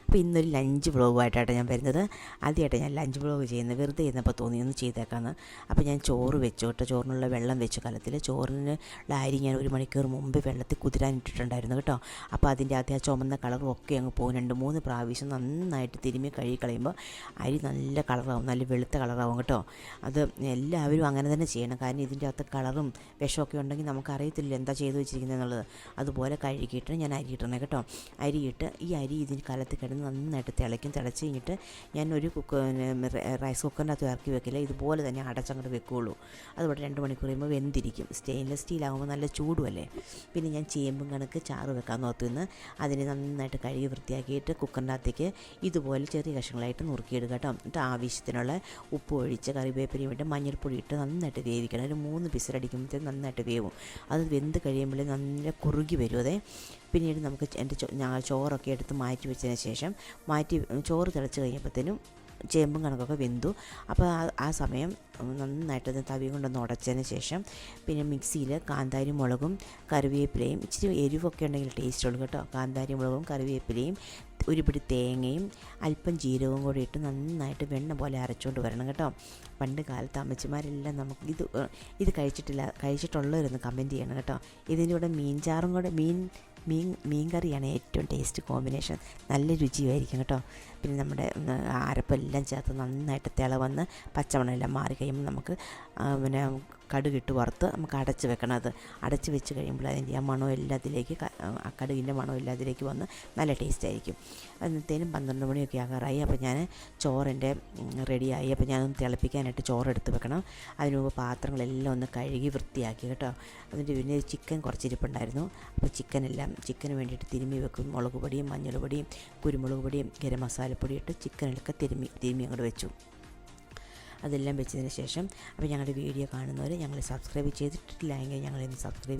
അപ്പോൾ ഇന്നൊരു ലഞ്ച് വ്ളോഗുമായിട്ടാണ് ഞാൻ വരുന്നത്. ആദ്യമായിട്ട് ഞാൻ ലഞ്ച് വ്ളോഗ് ചെയ്യുന്നത്, വെറുതെ ഇരുന്നപ്പോൾ തോന്നി ഒന്ന് ചെയ്തേക്കാമെന്ന്. അപ്പോൾ ഞാൻ ചോറ് വെച്ചു കേട്ടോ, ചോറിനുള്ള വെള്ളം വെച്ചു കലത്തിൽ. ചോറിന് അരി ഞാൻ 1 മണിക്കൂർ മുമ്പ് വെള്ളത്തിൽ കുതിരാനിട്ടിട്ടുണ്ടായിരുന്നു കേട്ടോ. അപ്പോൾ അതിൻ്റെ ആ ചുമന്ന കളറും ഒക്കെ അങ്ങ് പോകും. 2-3 പ്രാവശ്യം നന്നായിട്ട് തിരുമ്മി കഴുകി കളയുമ്പോൾ അരി നല്ല കളറാവും, നല്ല വെളുത്ത കളറാവും കേട്ടോ. അത് എല്ലാവരും അങ്ങനെ തന്നെ ചെയ്യണം, കാരണം ഇതിൻ്റെ അകത്ത് കളറും വിഷമൊക്കെ ഉണ്ടെങ്കിൽ നമുക്കറിയത്തില്ല എന്താ ചെയ്ത് വെച്ചിരിക്കുന്നത് എന്നുള്ളത്. അതുപോലെ കഴുകിയിട്ട് ഞാൻ അരി ഇടണേ കേട്ടോ. അരിയിട്ട് ഈ അരി ഇതിന് കലത്തിൽ കിടന്ന് നന്നായിട്ട് തിളയ്ക്കും. തിളച്ച് കഴിഞ്ഞിട്ട് ഞാൻ ഒരു റൈസ് കുക്കറിൻ്റെ അകത്ത് ഇറക്കി വെക്കില്ല, ഇതുപോലെ തന്നെ അടച്ചങ്ങോട്ട് വെക്കുകയുള്ളൂ. അതുപോലെ 2 മണിക്കൂർ കഴിയുമ്പോൾ വെന്തിരിക്കും. സ്റ്റെയിൻലെസ് സ്റ്റീലാകുമ്പോൾ നല്ല ചൂടുമല്ലേ. പിന്നെ ഞാൻ ചേമ്പും കണക്ക് ചാറ് വെക്കാൻ നോക്കുമെന്ന് അതിനെ നന്നായിട്ട് കഴുകി വൃത്തിയാക്കിയിട്ട് കുക്കറിൻ്റെ അകത്തേക്ക് ഇതുപോലെ ചെറിയ കഷ്ണങ്ങളായിട്ട് നുറുക്കിയിടുക കേട്ടോ. എന്നിട്ട് ആവശ്യത്തിനുള്ള ഉപ്പ് ഒഴിച്ച് കറിവേപ്പിലയും ഇട്ട് മഞ്ഞൾപ്പൊടി ഇട്ട് നന്നായിട്ട് വേവിക്കണം. ഒരു 3 വിസിലടിക്കുമ്പോഴത്തേക്കും നന്നായിട്ട് വേവും. അത് വെന്ത് കഴിയുമ്പോൾ നല്ല കുറുകി വരും. അതെ പിന്നീട് നമുക്ക് ഞങ്ങൾ ചോറൊക്കെ എടുത്ത് മാറ്റി വെച്ചതിന് ശേഷം ചോറ് തിളച്ച് കഴിഞ്ഞപ്പോഴത്തേനും ചേമ്പും കണക്കൊക്കെ വെന്തു. അപ്പോൾ ആ സമയം നന്നായിട്ട് തവി കൊണ്ടൊന്ന് ഉടച്ചതിന് ശേഷം പിന്നെ മിക്സിയിൽ കാന്താരി മുളകും കറിവേപ്പിലയും, ഇച്ചിരി എരിവൊക്കെ ഉണ്ടെങ്കിൽ ടേസ്റ്റ് ഉള്ളൂ കേട്ടോ. കാന്താരി മുളകും കറിവേപ്പിലയും ഒരു പിടി തേങ്ങയും അല്പം ജീരകവും കൂടി ഇട്ട് നന്നായിട്ട് വെണ്ണ പോലെ അരച്ചുകൊണ്ട് വരണം കേട്ടോ. പണ്ട് കാലത്ത് അമ്മച്ചിമാരെല്ലാം നമുക്ക് ഇത് കഴിച്ചിട്ടുള്ളവരൊന്ന് കമൻറ്റ് ചെയ്യണം കേട്ടോ. ഇതിൻ്റെ കൂടെ മീൻചാറും കൂടെ മീൻ കറിയാണ് ഏറ്റവും ടേസ്റ്റ് കോമ്പിനേഷൻ, നല്ല രുചിയായിരിക്കും കേട്ടോ. പിന്നെ നമ്മുടെ അരപ്പെല്ലാം ചേർത്ത് നന്നായിട്ട് തിളവന്ന് പച്ചമണമെല്ലാം മാറി കഴിയുമ്പോൾ നമുക്ക് പിന്നെ കടുകിട്ട് വറുത്ത് നമുക്ക് അടച്ച് വെക്കണം. അത് അടച്ച് വെച്ച് കഴിയുമ്പോൾ അതിൻ്റെ ആ മണം എല്ലാത്തിലേക്ക് കടുകിൻ്റെ മണം എല്ലാത്തിലേക്ക് വന്ന് നല്ല ടേസ്റ്റ് ആയിരിക്കും. അന്നത്തേനും 12 മണിയൊക്കെ ആകാറായി. അപ്പോൾ ഞാൻ ചോറിൻ്റെ റെഡിയായി. അപ്പോൾ ഞാനൊന്ന് തിളപ്പിക്കാനായിട്ട് ചോറെടുത്ത് വെക്കണം. അതിന് മുമ്പ് പാത്രങ്ങളെല്ലാം ഒന്ന് കഴുകി വൃത്തിയാക്കി കേട്ടോ. അതിൻ്റെ പിന്നെ ചിക്കൻ കുറച്ചിരിപ്പുണ്ടായിരുന്നു. അപ്പോൾ ചിക്കന് വേണ്ടിയിട്ട് തിരുമ്മി വെക്കും. മുളക് പൊടിയും മഞ്ഞൾ പൊടിയും കുരുമുളക് പൊടിയും ഗരം മസാലപ്പൊടി ഇട്ട് ചിക്കനിലൊക്കെ തിരുമ്മി അങ്ങോട്ട് വെച്ചു. അതെല്ലാം വെച്ചതിന് ശേഷം അപ്പോൾ ഞങ്ങളുടെ വീഡിയോ കാണുന്നവർ ഞങ്ങളെ സബ്സ്ക്രൈബ് ചെയ്തിട്ടില്ല എങ്കിൽ ഞങ്ങളെ സബ്സ്ക്രൈബ്